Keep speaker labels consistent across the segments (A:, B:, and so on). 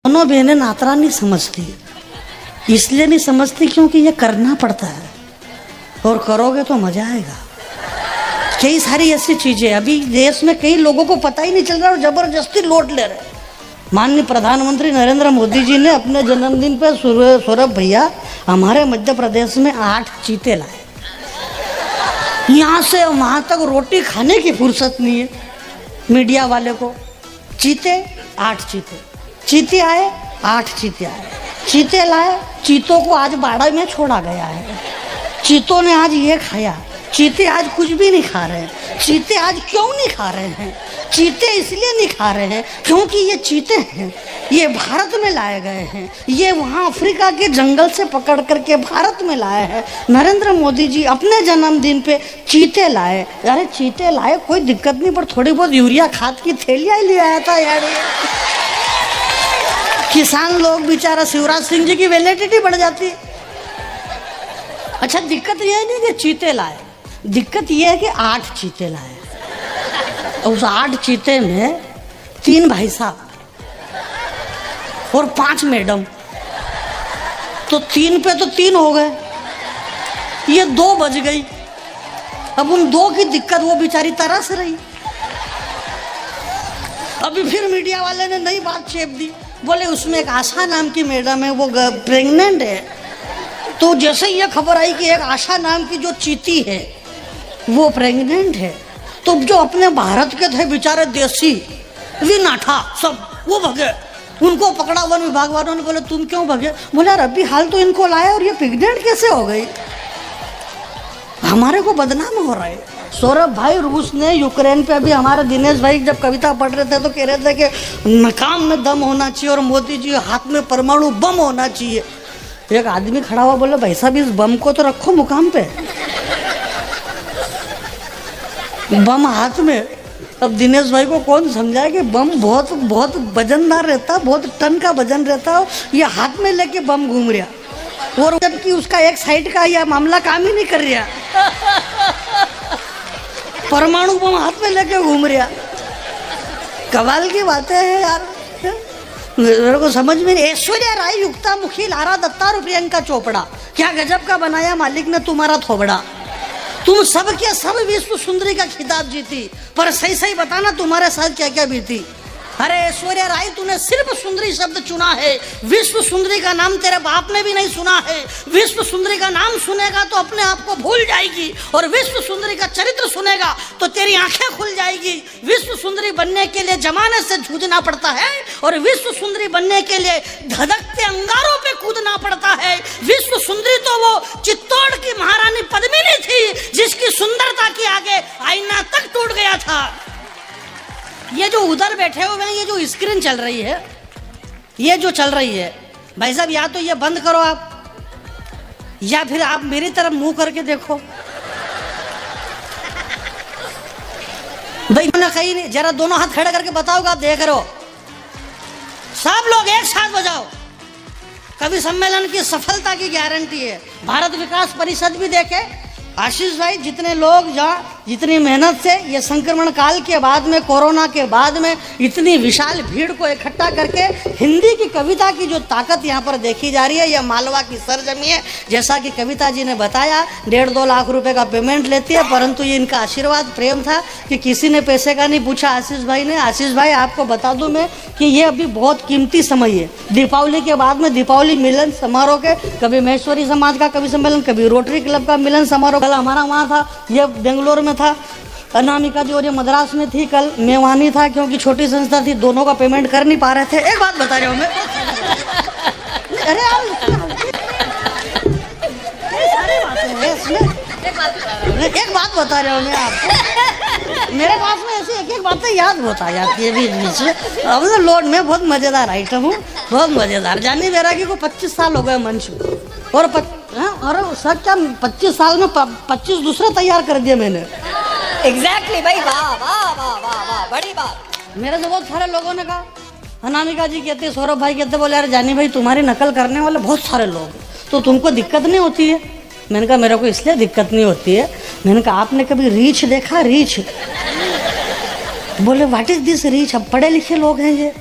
A: दोनों बहनें नातरा नहीं समझती, इसलिए नहीं समझती क्योंकि ये करना पड़ता है और करोगे तो मजा आएगा। कई सारी ऐसी चीजें अभी देश में कई लोगों को पता ही नहीं चल रहा और जबरदस्ती लौट ले रहे। माननीय प्रधानमंत्री नरेंद्र मोदी जी ने अपने जन्मदिन पे सौरभ भैया हमारे मध्य प्रदेश में 8 चीते लाए। यहाँ से वहाँ तक रोटी खाने की फुर्सत नहीं है मीडिया वाले को। चीते 8 चीते, चीते आए 8 चीते आए, चीते लाए, चीतों को आज बाड़ा में छोड़ा गया है। चीतों ने आज ये खाया, चीते आज कुछ भी नहीं खा रहे हैं। चीते आज क्यों नहीं खा रहे हैं? चीते इसलिए नहीं खा रहे हैं क्योंकि ये चीते हैं, ये भारत में लाए गए हैं, ये वहाँ अफ्रीका के जंगल से पकड़ करके भारत में लाए हैं। नरेंद्र मोदी जी अपने जन्मदिन पे चीते लाए। अरे चीते लाए कोई दिक्कत नहीं, पर थोड़ी बहुत यूरिया खाद की थैलियाँ ही ले आया था यार। किसान लोग बेचारा शिवराज सिंह जी की वैलिडिटी बढ़ जाती। अच्छा दिक्कत यह नहीं कि चीते लाए, दिक्कत यह है कि 8 चीते लाए। उस 8 चीते में 3 भाई साहब और 5 मैडम, तो 3 पे तो 3 हो गए, ये 2 बज गई। अब उन 2 की दिक्कत वो बेचारी तरस रही। अभी फिर मीडिया वाले ने नई बात छेप दी, बोले उसमें एक आशा नाम की मैडम है, वो प्रेग्नेंट है। तो जैसे ही ये खबर आई कि एक आशा नाम की जो चीती है वो प्रेग्नेंट है, तो जो अपने भारत के थे बेचारे देसी विनाठा सब वो भगे। उनको पकड़ा वन विभाग वालों ने, बोले तुम क्यों भगे? बोले यार अभी हाल तो इनको लाया और ये प्रेग्नेंट कैसे हो गई? हमारे को बदनाम हो रहा है। सौरभ भाई रूस ने यूक्रेन पे अभी हमारे दिनेश भाई जब कविता पढ़ रहे थे तो कह रहे थे कि नकाम में दम होना चाहिए और मोदी जी हाथ में परमाणु बम होना चाहिए। एक आदमी खड़ा हुआ बोले भाई साहब इस बम को तो रखो मुकाम पे, बम हाथ में। अब दिनेश भाई को कौन समझाए कि बम बहुत बहुत वजनदार रहता, बहुत टन का वजन रहता, ये हाथ में लेके बम घूम रहा और जबकि उसका एक साइड का यह मामला काम ही नहीं कर रहा, परमाणु बम हाथ में लेके घूम रहा। कमाल की बातें हैं यार, मेरे को समझ में नहीं। ऐश्वर्या राय, युक्ता मुखी, लारा दत्ता और प्रियंका चोपड़ा, क्या गजब का बनाया मालिक ने तुम्हारा थोबड़ा। तुम सब के सब विश्व सुंदरी का खिताब जीती, पर सही सही बताना तुम्हारे साथ क्या क्या बीती। अरे ऐश्वर्या राय तूने सिर्फ सुंदरी शब्द चुना है, विश्व सुंदरी का नाम तेरे बाप ने भी नहीं सुना है। विश्व सुंदरी का नाम सुनेगा तो अपने आप को भूल जाएगी और विश्व सुंदरी का चरित्र सुनेगा तो तेरी आंखें खुल जाएगी। विश्व सुंदरी बनने के लिए जमाने से जूझना पड़ता है और विश्व सुंदरी बनने के लिए धधकते अंगारों पे कूदना पड़ता है। विश्व सुंदरी तो वो चित्तौड़ की महारानी पद्मिनी थी जिसकी सुंदरता के आगे आईना तक टूट गया था। ये जो उधर बैठे हुए हैं, ये जो स्क्रीन चल रही है, ये जो चल रही है भाई साहब, या तो ये बंद करो आप, या फिर आप मेरी तरफ मुंह करके देखो। भाई ना कहीं नहीं, जरा दोनों हाथ खड़े करके बताओ आप देख रहे हो। सब लोग एक साथ बजाओ। कवि सम्मेलन की सफलता की गारंटी है। भारत विकास परिषद भी देखे, आशीष भाई जितने लोग जहाँ जितनी मेहनत से ये संक्रमण काल के बाद में, कोरोना के बाद में इतनी विशाल भीड़ को इकट्ठा करके हिंदी की कविता की जो ताकत यहाँ पर देखी जा रही है, यह मालवा की सरजमी है। जैसा कि कविता जी ने बताया 1.5-2 लाख रुपए का पेमेंट लेती है, परंतु ये इनका आशीर्वाद प्रेम था कि किसी ने पैसे का नहीं पूछा आशीष भाई ने। आशीष भाई आपको बता दूं मैं कि ये अभी बहुत कीमती समय है। दीपावली के बाद में दीपावली मिलन समारोह के, कभी महेश्वरी समाज का कवि सम्मेलन, कभी रोटरी क्लब का मिलन समारोह, कल हमारा वहाँ था, ये बेंगलोर में था, अनामिका जी और ये मद्रास में थी, कल मैं वहाँ नहीं था क्योंकि छोटी संस्था थी, दोनों का पेमेंट कर नहीं पा रहे थे। एक बात बता रहा हूँ मैं, अरे एक बात बता रहा हूँ मैं आपको, मेरे पास में ऐसी एक बातें याद होता जाती है बीच बीच में। अब तो लोड में बहुत मजेदार आइटम हूँ, बहुत मजेदार। जानी बैरागी को 25 साल हो गए मंच और अरे सर क्या 25 साल में 25 दूसरे तैयार कर दिए मैंने।
B: एग्जैक्टली भाई, वाह वाह वाह वाह वाह, बड़ी बात।
A: मेरे से बहुत सारे लोगों ने कहा, अनामिका जी कहते, सौरभ भाई कहते, बोले यार जानी भाई तुम्हारी नकल करने वाले बहुत सारे लोग, तो तुमको दिक्कत नहीं होती है? मैंने कहा मेरे को इसलिए दिक्कत नहीं होती है, मैंने कहा आपने कभी रीच देखा? रीच? बोले व्हाट इज दिस रीच? अब पढ़े लिखे लोग हैं ये,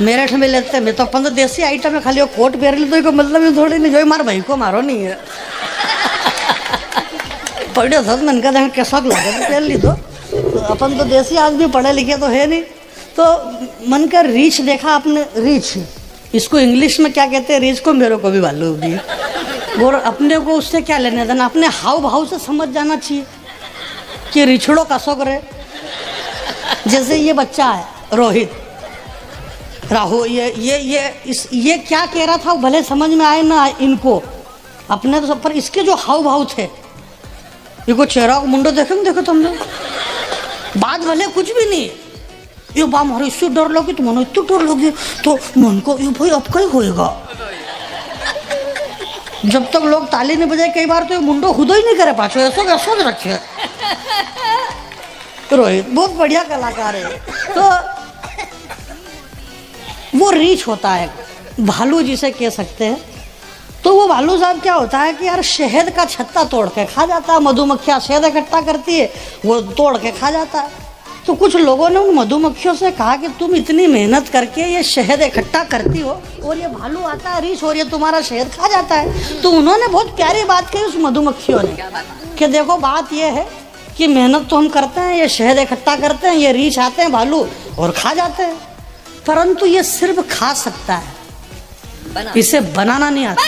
A: मेरठ में लेते मैं तो अपन तो देसी आइटम है, खाली वो कोट पहन ली तो मतलब ये थोड़ी नहीं, जो मार भाई को मारो नहीं है। पढ़े था मन का देखा कैसा लगे तो पहन ली तो अपन तो देसी आदमी पढ़े लिखे तो है नहीं। तो मन का रीछ देखा आपने, रीछ इसको इंग्लिश में क्या कहते हैं, रीछ को मेरे को भी मालूम नहीं। और अपने को उससे क्या लेने देना, अपने हाव भाव से समझ जाना चाहिए कि रिछड़ो कसो करे। जैसे ये बच्चा है रोहित, राहुल, ये क्या कह रहा था भले समझ में आए ना इनको, अपने तो सब पर इसके जो हाव भाव थे, ये को चेहरा को मुंडो देखे देखो तुमने, बात भले कुछ भी नहीं, ये बा मारो इससे डर लोगे तो मनो इतना डर लोगे तो मन को ये भाई अब कहीं होएगा। जब तक लोग ताली नहीं बजाए कई बार तो ये मुंडो खुद ही नहीं करे पाछो, ऐसा रखे। रोहित बहुत बढ़िया कलाकार है। तो वो रीछ होता है, भालू जिसे कह सकते हैं। तो वो भालू साहब क्या होता है कि यार शहद का छत्ता तोड़ के खा जाता है, मधुमक्खियाँ शहद इकट्ठा करती है, वो तोड़ के खा जाता है। तो कुछ लोगों ने उन मधुमक्खियों से कहा कि तुम इतनी मेहनत करके ये शहद इकट्ठा करती हो और ये भालू आता है रीछ और ये तुम्हारा शहद खा जाता है। तो उन्होंने बहुत प्यारी बात कही उस मधुमक्खियों ने कि देखो बात ये है कि मेहनत तो हम करते हैं, ये शहद इकट्ठा करते हैं, ये रीछ आते हैं भालू और खा जाते हैं, परंतु ये सिर्फ खा सकता है, इसे बनाना नहीं आता।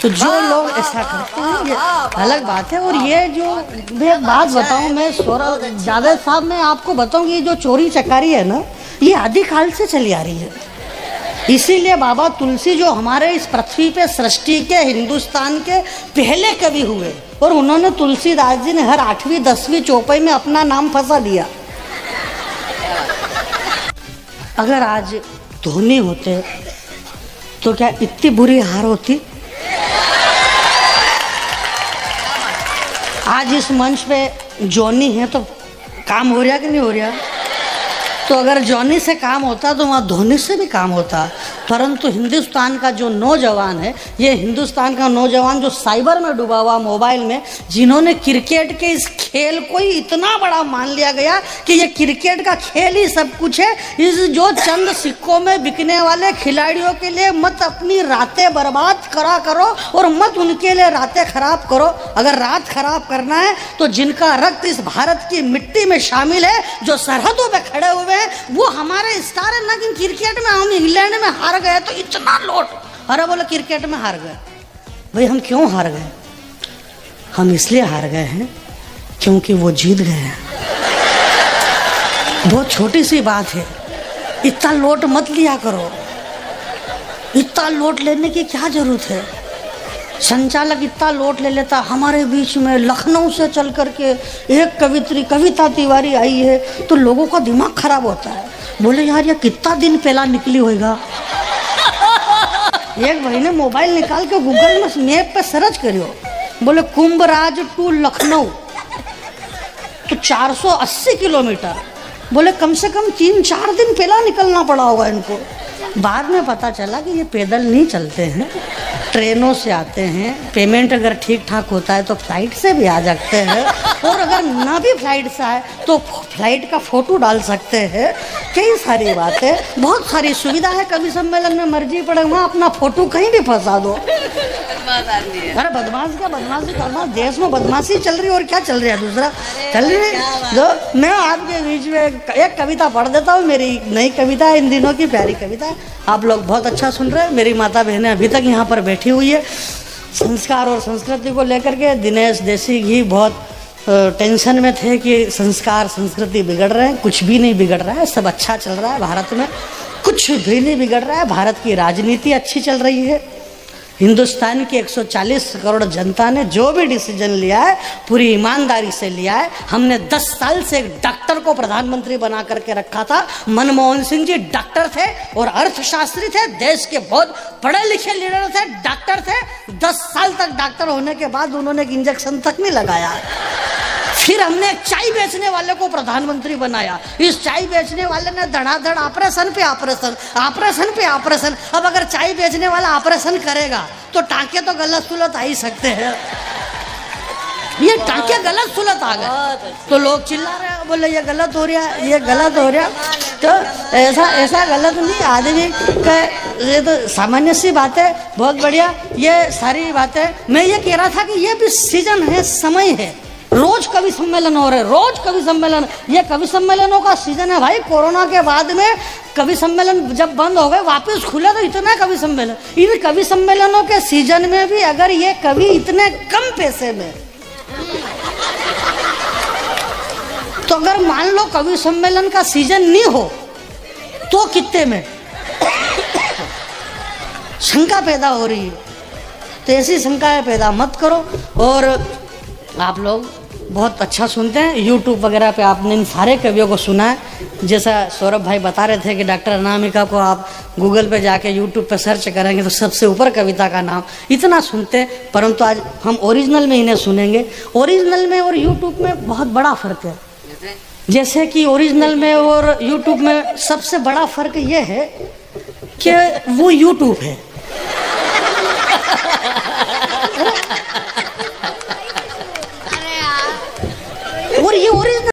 A: तो जो लोग ऐसा करते हैं ये अलग बात है। और ये जो मैं एक बात बताऊं, मैं सौरभ जावेद साहब, मैं आपको बताऊं कि जो चोरी चकारी है ना, ये आदिकाल से चली आ रही है। इसीलिए बाबा तुलसी जो हमारे इस पृथ्वी पे सृष्टि के हिंदुस्तान के पहले कवि हुए, और उन्होंने तुलसीदास जी ने हर 8वीं 10वीं चौपाई में अपना नाम फंसा दिया। अगर आज धोनी होते तो क्या इतनी बुरी हार होती? आज इस मंच पे जॉनी है तो काम हो रहा कि नहीं हो रहा? तो अगर जॉनी से काम होता तो वहाँ धोनी से भी काम होता। परंतु हिंदुस्तान का जो नौजवान है, ये हिंदुस्तान का नौजवान जो साइबर में डूबा हुआ, मोबाइल में, जिन्होंने क्रिकेट के इस खेल को ही इतना बड़ा मान लिया गया कि ये क्रिकेट का खेल ही सब कुछ है। इस जो चंद सिक्कों में बिकने वाले खिलाड़ियों के लिए मत अपनी रातें बर्बाद करा करो और मत उनके लिए रातें खराब करो। अगर रात खराब करना है तो जिनका रक्त इस भारत की मिट्टी में शामिल है, जो सरहदों पे खड़े हुए हैं, वो हमारे स्टार है। लेकिन क्रिकेट में हम इंग्लैंड में हार गए तो इतना लोट, अरे बोले क्रिकेट में हार गए। भाई हम क्यों हार गए? हम इसलिए हार गए हैं क्योंकि वो जीत गए हैं। बहुत छोटी सी बात है, इतना लोट मत लिया करो। इतना लोट लेने की क्या जरूरत है? संचालक इतना लोट ले लेता। हमारे बीच में लखनऊ से चल करके एक कवित्री कविता तिवारी आई है तो लोगों का दिमाग खराब होता है। बोले यार ये कितना दिन पहला निकली होएगा। एक भाई ने मोबाइल निकाल के गूगल में मैप पे सर्च करियो, बोले कुंभराज टू लखनऊ तो 480 किलोमीटर। बोले कम से कम 3-4 दिन पहला निकलना पड़ा होगा इनको। बाद में पता चला कि ये पैदल नहीं चलते हैं, ट्रेनों से आते हैं। पेमेंट अगर ठीक ठाक होता है तो फ्लाइट से भी आ सकते हैं, और अगर ना भी फ्लाइट से आए तो फ्लाइट का फोटो डाल सकते हैं। कई सारी बातें, बहुत सारी सुविधा है। कवि सम्मेलन में मर्जी पड़े वहाँ अपना फोटो कहीं भी फंसा दो। अरे बदमाश क्या बदमाशी करना, देश में बदमाशी चल रही है और क्या चल रहा है दूसरा चल रही है। जो मैं आपके बीच में एक कविता पढ़ देता हूँ, मेरी नई कविता है, इन दिनों की प्यारी कविता है। आप लोग बहुत अच्छा सुन रहे हैं। मेरी माता बहनें अभी तक यहाँ पर बैठी हुई है। संस्कार और संस्कृति को लेकर के दिनेश देसी घी बहुत टेंशन में थे कि संस्कार संस्कृति बिगड़ रहे हैं। कुछ भी नहीं बिगड़ रहा है, सब अच्छा चल रहा है भारत में। कुछ भी नहीं बिगड़ रहा है, भारत की राजनीति अच्छी चल रही है। हिंदुस्तान की 140 करोड़ जनता ने जो भी डिसीजन लिया है पूरी ईमानदारी से लिया है। हमने 10 साल से एक डॉक्टर को प्रधानमंत्री बना करके रखा था। मनमोहन सिंह जी डॉक्टर थे और अर्थशास्त्री थे, देश के बहुत पढ़े लिखे लीडर थे, डॉक्टर थे। 10 साल तक डॉक्टर होने के बाद उन्होंने एक इंजेक्शन तक नहीं लगाया। फिर हमने एक चाय बेचने वाले को प्रधानमंत्री बनाया। इस चाय बेचने वाले ने धड़ाधड़ ऑपरेशन पे ऑपरेशन, ऑपरेशन पे ऑपरेशन। अब अगर चाय बेचने वाला ऑपरेशन करेगा तो टांके तो गलत सुलत आ ही सकते हैं। ये टांके गलत सुलत आ गए तो लोग चिल्ला रहे हैं, बोले ये गलत हो रहा है, ये गलत हो रहा है। तो ऐसा गलत नहीं आदमी का, ये तो सामान्य सी बात है। बहुत बढ़िया, ये सारी बातें मैं ये कह रहा था कि ये भी सीजन है, समय है। रोज कवि सम्मेलन हो रहे, रोज कवि सम्मेलन, ये कवि सम्मेलनों का सीजन है भाई। कोरोना के बाद में कवि सम्मेलन जब बंद हो गए, वापस खुले तो इतना कवि सम्मेलन। इन कवि सम्मेलनों के सीजन में भी अगर ये कवि इतने कम पैसे में, तो अगर मान लो कवि सम्मेलन का सीजन नहीं हो तो कितने में शंका पैदा हो रही है। तो ऐसी शंकाएं पैदा मत करो। और आप लोग बहुत अच्छा सुनते हैं, यूट्यूब वगैरह पे आपने इन सारे कवियों को सुना है। जैसा सौरभ भाई बता रहे थे कि डॉक्टर अनामिका को आप गूगल पे जाके यूट्यूब पे सर्च करेंगे तो सबसे ऊपर कविता का नाम, इतना सुनते हैं। परंतु आज हम ओरिजिनल में इन्हें सुनेंगे। ओरिजिनल में और यूट्यूब में बहुत बड़ा फर्क है। जैसे कि ओरिजिनल में और यूट्यूब में सबसे बड़ा फर्क ये है कि वो यूट्यूब है,